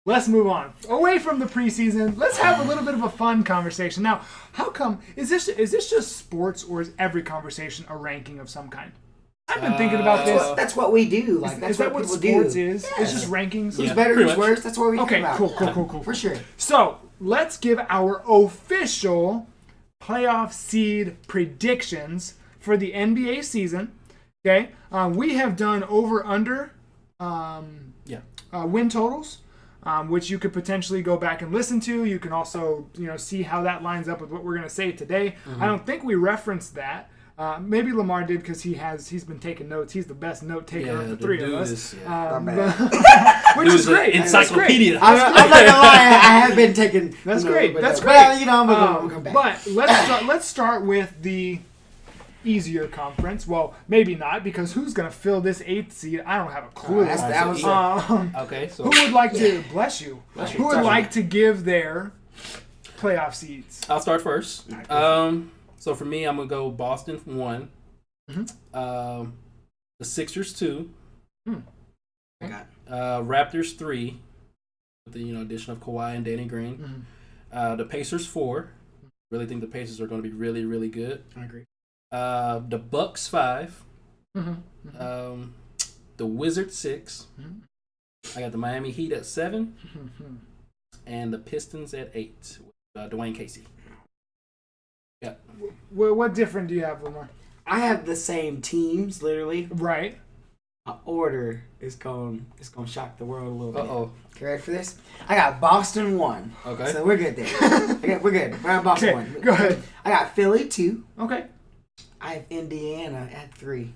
let's move on. Away from the preseason, let's have a little bit of a fun conversation. Now, how come, is this just sports, or is every conversation a ranking of some kind? I've been thinking about this. That's what we do. Like, that's is that what people sports do. is? Yeah. It's just rankings? Who's better, who's worse? That's what we think about. Okay, cool. For sure. So, let's give our official playoff seed predictions for the NBA season. Okay? We have done over-under win totals, which you could potentially go back and listen to. You can also, see how that lines up with what we're going to say today. I don't think we referenced that. Maybe Lamar did because he's been taking notes. He's the best note taker of the three of us. Which is great. Encyclopedia. I'm not gonna lie, I have been taking. That's great. That's great. But, I'm gonna come back. But let's start with the easier conference. Well, maybe not, because who's gonna fill this 8th seed? I don't have a clue. Okay. So who would like to bless you? Who would like to give their playoff seeds? I'll start first. So for me, I'm gonna go Boston 1, the Sixers 2, Raptors 3, with the addition of Kawhi and Danny Green. The Pacers 4. Really think the Pacers are going to be really, really good. I agree. The Bucks 5. The Wizards 6. I got the Miami Heat at 7, and the Pistons at 8. Dwayne Casey. Yeah. What different do you have, Lamar? I have the same teams, literally. Right. My order is going to shock the world a little bit. Uh-oh. You ready for this? I got Boston 1. Okay. So we're good there. We're good. We're at Boston 1. Go ahead. I got Philly 2. Okay. I have Indiana at 3. Okay.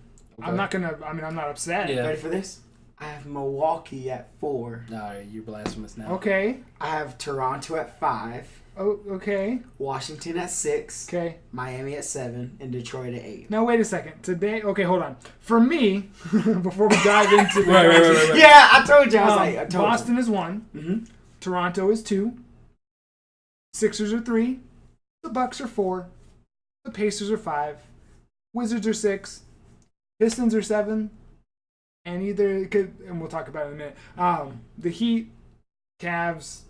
I'm not upset. Yeah. Ready for this? I have Milwaukee at 4. All right, you're blasphemous now. Okay. I have Toronto at 5. Oh, okay. Washington at 6. Okay. Miami at 7. And Detroit at 8. Now, wait a second. Today, okay, hold on. For me, before we dive into the Right. Yeah, I told you. I told Boston is 1. Mm-hmm. Toronto is 2. Sixers are 3. The Bucks are 4. The Pacers are 5. Wizards are 6. Pistons are 7. And we'll talk about it in a minute. The Heat, Cavs.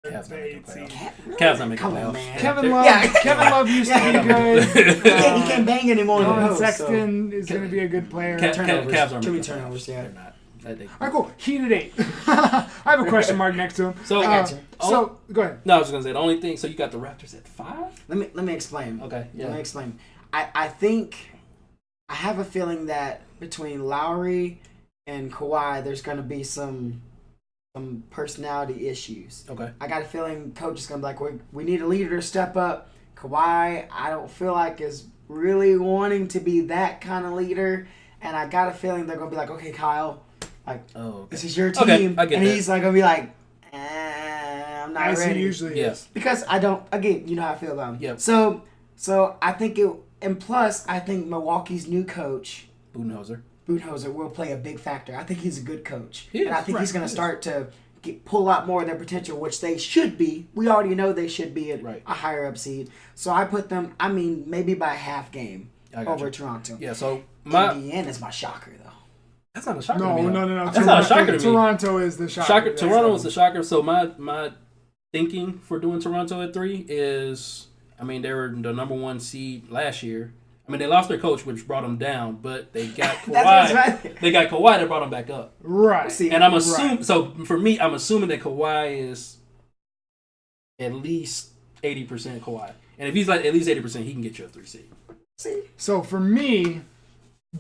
Cavs not making seed. Cavs not making Come playoffs. on, man. Kevin Love used to be good. He can't bang anymore. Colin Sexton is going to be a good player. Cavs aren't Too many making turnovers, yeah. They're not. All right, cool. Heat at 8. I have a question mark next to him. So, so go ahead. No, I was going to say, the only thing, so you got the Raptors at 5? Let me explain. Okay, yeah. Let me explain. I think, I have a feeling that between Lowry and Kawhi, there's going to be some personality issues. Okay. I got a feeling coach is going to be like, we need a leader to step up. Kawhi, I don't feel like is really wanting to be that kind of leader. And I got a feeling they're going to be like, okay, Kyle, this is your team. Okay, I get and that. he's like going to be like, I'm not As ready. he usually is. Because I don't, again, you know how I feel about him. Yep. So I think and plus, I think Milwaukee's new coach, Budenholzer will play a big factor. I think he's a good coach. He is, and I think he's going to start to pull out more of their potential, which they should be. We already know they should be a higher up seed. So I put them, maybe by a half game over Toronto. Yeah, so Indiana's my shocker, though. That's not a shocker No. to me. No. That's not a shocker to me. Toronto is the shocker. Toronto is the shocker. So my thinking for doing Toronto at 3 is, they were the number 1 seed last year. They lost their coach, which brought them down, but they got Kawhi. They got Kawhi that brought them back up. Right. And I'm assuming. So for me, I'm assuming that Kawhi is at least 80% Kawhi, and if he's like at least 80%, he can get you a 3 seed. See. So for me,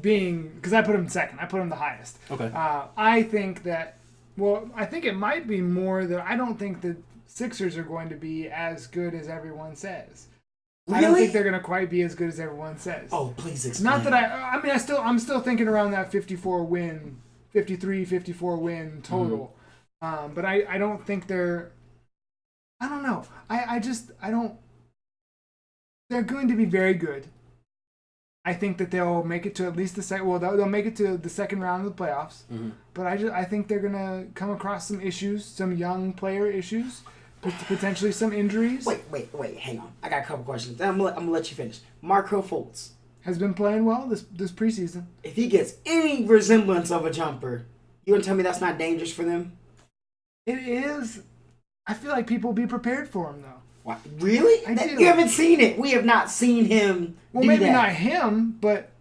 because I put him second, I put him the highest. Okay. I think that. Well, I think it might be more that I don't think the Sixers are going to be as good as everyone says. Really? I don't think they're going to quite be as good as everyone says. Oh, please explain. Not that I'm still thinking around that 54 win total. But I don't think they're, I don't know. I don't, they're going to be very good. I think that they'll make it to at least the second, they'll make it to the second round of the playoffs. Mm-hmm. But I think they're going to come across some issues, some young player issues. Potentially some injuries. Wait, hang on. I got a couple questions. I'm gonna let you finish. Markelle Fultz has been playing well this preseason. If he gets any resemblance of a jumper, you gonna tell me that's not dangerous for them? It is. I feel like people will be prepared for him though. What? Really? I do. You haven't seen it. We have not seen him. Well, do maybe that. not him, but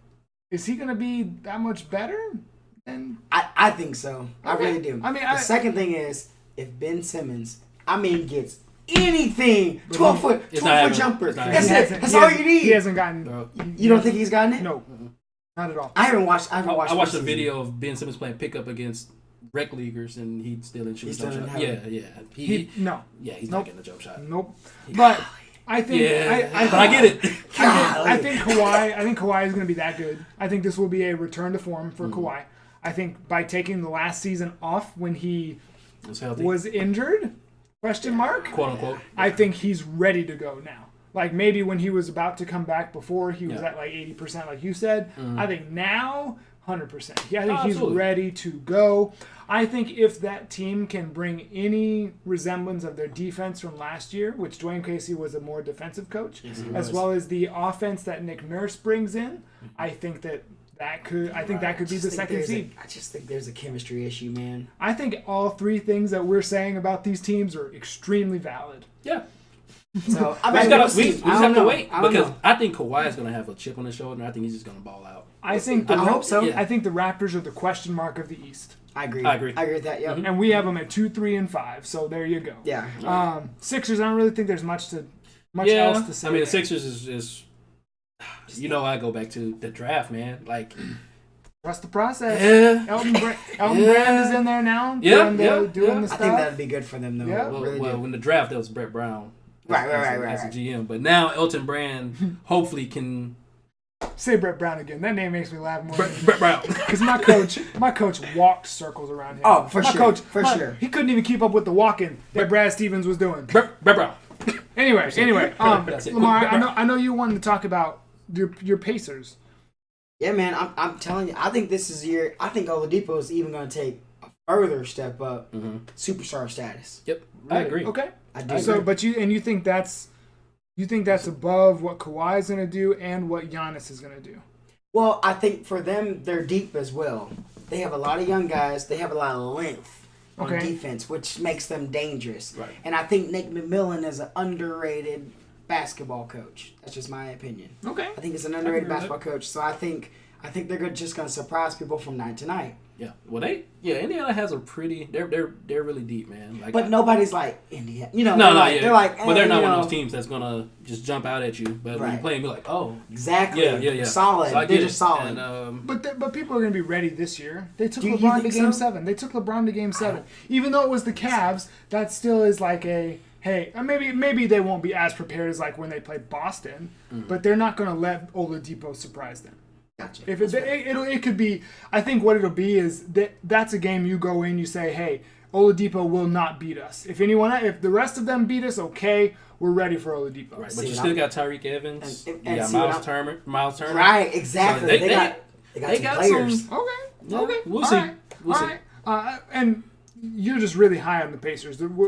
is he going to be that much better? Than... I think so. I Okay. really do. I mean, the second thing is if Ben Simmons, gets anything, 12-foot jumper. That's it. That's all you need. He hasn't gotten. Bro. You don't think he's gotten it? No, not at all. I haven't watched. I watched a video of Ben Simmons playing pickup against rec leaguers, and he still didn't shoot a jump shot. Yeah. No. Yeah, he's Nope. not getting a jump shot. Nope. But I think I get it. I think Kawhi is going to be that good. I think this will be a return to form for Kawhi. I think by taking the last season off when he was injured, question mark, quote unquote, I think he's ready to go now. Like maybe when he was about to come back before he was at like 80%, like you said. I think now 100%. Yeah, I think he's ready to go. I think if that team can bring any resemblance of their defense from last year, which Dwayne Casey was a more defensive coach, as well as the offense that Nick Nurse brings in, I think that could be the second seed. I just think there's a chemistry issue, man. I think all three things that we're saying about these teams are extremely valid. Yeah. So we just have to wait because I think Kawhi is going to have a chip on his shoulder, and I think he's just going to ball out. I hope so. Yeah. I think the Raptors are the question mark of the East. I agree. I agree with that. Yeah. And we have them at 2, 3, and 5. So there you go. Yeah. Sixers. I don't really think there's much else to say. I mean, the Sixers is I go back to the draft, man. Like, trust the process. Yeah. Elton Brand is in there now. Doing the stuff. I think that'd be good for them, though. Yeah. Well, when the draft, that was Brett Brown. Right. As a GM. But now Elton Brand hopefully can... Say Brett Brown again. That name makes me laugh more. Brett Brown. Because my coach walked circles around him. Oh, for sure. He couldn't even keep up with the walking that Brad Stevens was doing. Brett Brown. Anyway, Lamar, I know you wanted to talk about your Pacers. Yeah, man. I'm telling you, I think this is year. I think Oladipo is even going to take a further step up, superstar status. Yep, I agree. Okay, I do. So, but you think that's above what Kawhi's going to do and what Giannis is going to do? Well, I think for them, they're deep as well. They have a lot of young guys. They have a lot of length on defense, which makes them dangerous. Right. And I think Nick McMillan is an underrated basketball coach. That's just my opinion. Okay. I think it's an underrated basketball coach. So I think they're just going to surprise people from night to night. Yeah. Well, Indiana has a pretty. They're really deep, man. Like, but nobody's like Indiana. They're like. But they're not one of those teams that's gonna just jump out at you. But when you play, you're like, oh, exactly. Yeah. Solid. So they're just solid. And, but people are gonna be ready this year. They took LeBron to Game 7. They took LeBron to Game 7. Even though it was the Cavs, that still is like a. Hey, maybe they won't be as prepared as like when they played Boston, but they're not gonna let Oladipo surprise them. Gotcha. If it could be, I think what it'll be is that's a game you go in, you say, hey, Oladipo will not beat us. If the rest of them beat us, okay, we're ready for Oladipo. Right, but you still got Tyreek Evans, and Miles Turner. Right, exactly. So they got players. some. Okay. We'll see. And you're just really high on the Pacers. I love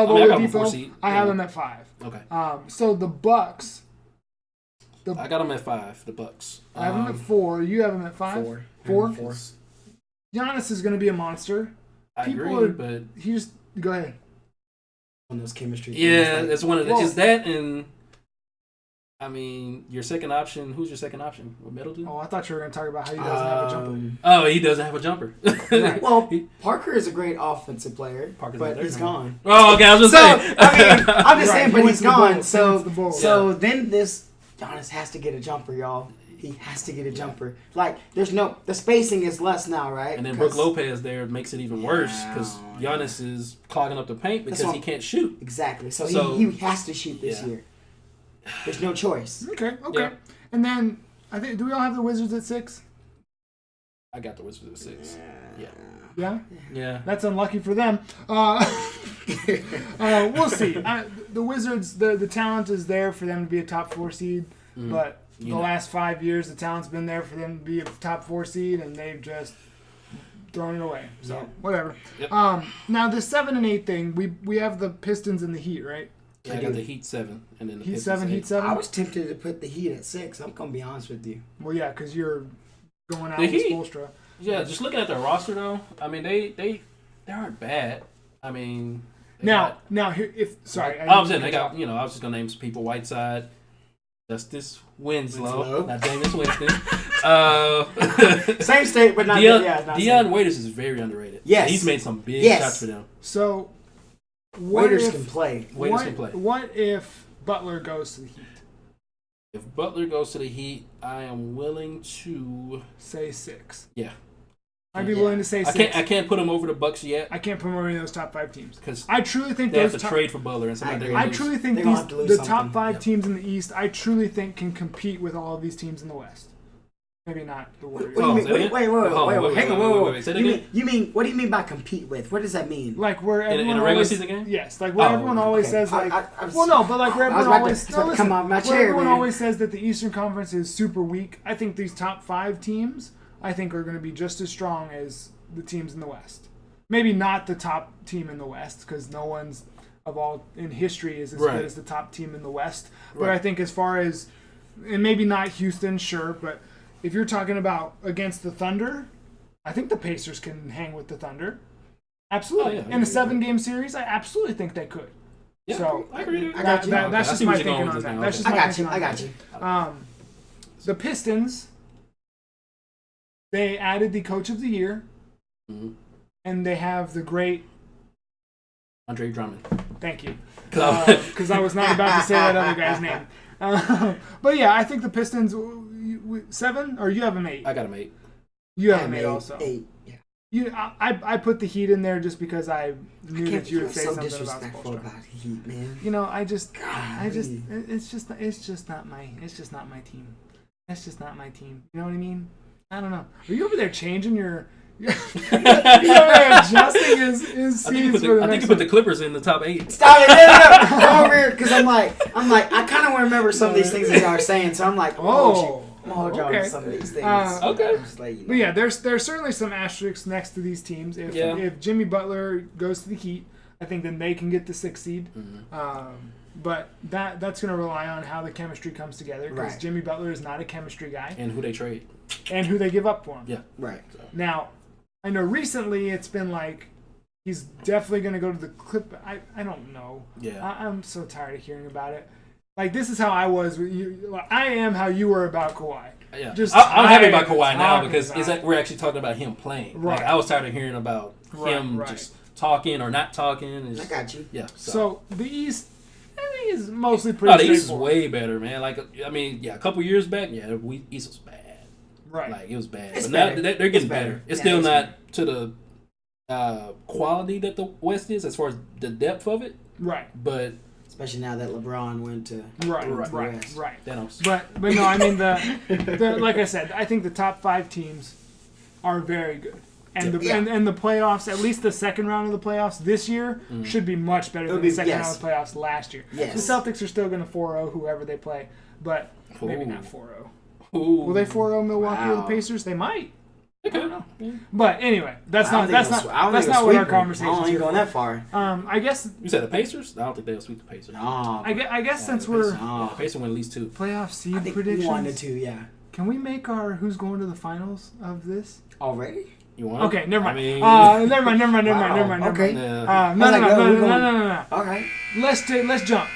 Oladipo. I have them at 5. Okay. So the Bucks. I got them at 5. The Bucks. I have them at 4. You have them at 5. 4. Giannis is going to be a monster. I agree, but he just go ahead. One of those chemistry. Yeah, that's one of the. Is that and? I mean, your second option. Who's your second option? Middleton? Oh, I thought you were going to talk about how he doesn't have a jumper. Oh, he doesn't have a jumper. Right. Well, Parker is a great offensive player, but he's gone. Oh, okay. I was just saying. I'm just saying, but he's gone. So then this Giannis has to get a jumper, y'all. He has to get a jumper. Like, the spacing is less now, right? And then Brook Lopez there makes it even worse because Giannis is clogging up the paint because he can't shoot. Exactly. So he has to shoot this year. There's no choice. Okay. Yeah. And then, I think, do we all have the Wizards at 6? I got the Wizards at 6. Yeah? Yeah. That's unlucky for them. We'll see. The Wizards, the talent is there for them to be a top 4 seed, but the last 5 years, the talent's been there for them to be a top 4 seed, and they've just thrown it away. So, whatever. Yep. Now, the 7 and 8 thing, we have the Pistons and the Heat, right? Yeah, I got the Heat 7, and then the Heat 7, Heat 7. I was tempted to put the Heat at 6. I'm gonna be honest with you. Well, yeah, because you're going out the with Heat. Spoelstra. Yeah, just looking at their roster though, I mean they They aren't bad. I mean, Now here, sorry, I was just gonna name some people: Whiteside, Justice Winslow, not Jameis Winston. Same state, but not Deion Waiters is very underrated. Yes, he's made some big shots for them. So, Waiters can play. What if Butler goes to the Heat? If Butler goes to the Heat, I am willing to say 6. Yeah. I'd be willing to say 6. I can't put him over the Bucks yet. I can't put him over any of those top 5 teams. Because I truly think they have to trade for Butler and somebody. I truly think the top 5 teams in the East, I truly think can compete with all of these teams in the West. Maybe not the Warriors. Wait, hang on, wait. What do you mean by compete with? What does that mean? Like where everyone in a regular season game? Yes, like where everyone always says like. Everyone always says that the Eastern Conference is super weak. I think these top 5 teams, I think, are going to be just as strong as the teams in the West. Maybe not the top team in the West because no one's in history is as good as the top team in the West. But I think as far as, and maybe not Houston, sure, but. If you're talking about against the Thunder, I think the Pacers can hang with the Thunder. Absolutely. In a 7-game series, I absolutely think they could. Yeah, so I agree. That's just my thinking on that. I got you. The Pistons, they added the Coach of the Year, and they have the great Andre Drummond. Thank you. Because I was not about to say that other guy's name. But yeah, I think the Pistons 7 or you have them 8. I got them 8. You have them 8 also. 8. Yeah. I put the Heat in there just because I knew that you would say something about Spoelstra. Heat, man. You know, it's just not my team. That's just not my team. You know what I mean? I don't know. Are you over there changing your? Adjusting his seeds for the I think you put the Clippers in the top 8. Stop it! No. I'm over here because I'm like, I kind of want to remember some of these things that y'all are saying. So I'm like, I'm gonna hold y'all to some of these things. Okay. But yeah, there's certainly some asterisks next to these teams. If Jimmy Butler goes to the Heat, I think then they can get the 6th seed. But that's going to rely on how the chemistry comes together because Jimmy Butler is not a chemistry guy. And who they trade. And who they give up for him. Yeah. Right. So. Now, I know recently it's been like he's definitely going to go to the Clip. I don't know. Yeah. I'm so tired of hearing about it. Like, this is how I was with you. I am how you were about Kawhi. Yeah. I'm happy about Kawhi now because we're actually talking about him playing. Right. Like, I was tired of hearing about him just talking or not talking. I got you. Yeah. So the East, I think, is mostly pretty the East is way better, man. Like, I mean, a couple years back, East was bad. Right. Like, it was bad. It's but better. now they're getting better. It's still not to the quality that the West is as far as the depth of it. Right. But especially now that LeBron went to right. Thanos. But no, I mean the like I said, I think the top 5 teams are very good. And the playoffs, at least the second round of the playoffs this year, should be much better than the second round of the playoffs last year. Yes. The Celtics are still going to 4-0 whoever they play, but maybe not 4-0. Ooh. Will they 4-0 Milwaukee or the Pacers? They might. I don't know. But anyway, that's not what our conversation is. I don't even go that far. I guess you said the Pacers. I don't think they'll sweep the Pacers. No, I guess since we're the Pacers win at least 2 playoff seed I think predictions. 1 to 2, yeah. Can we make our who's going to the finals of this Already? You want? Okay, never mind. I mean, never mind. Okay. No. Okay. All right. Let's jump.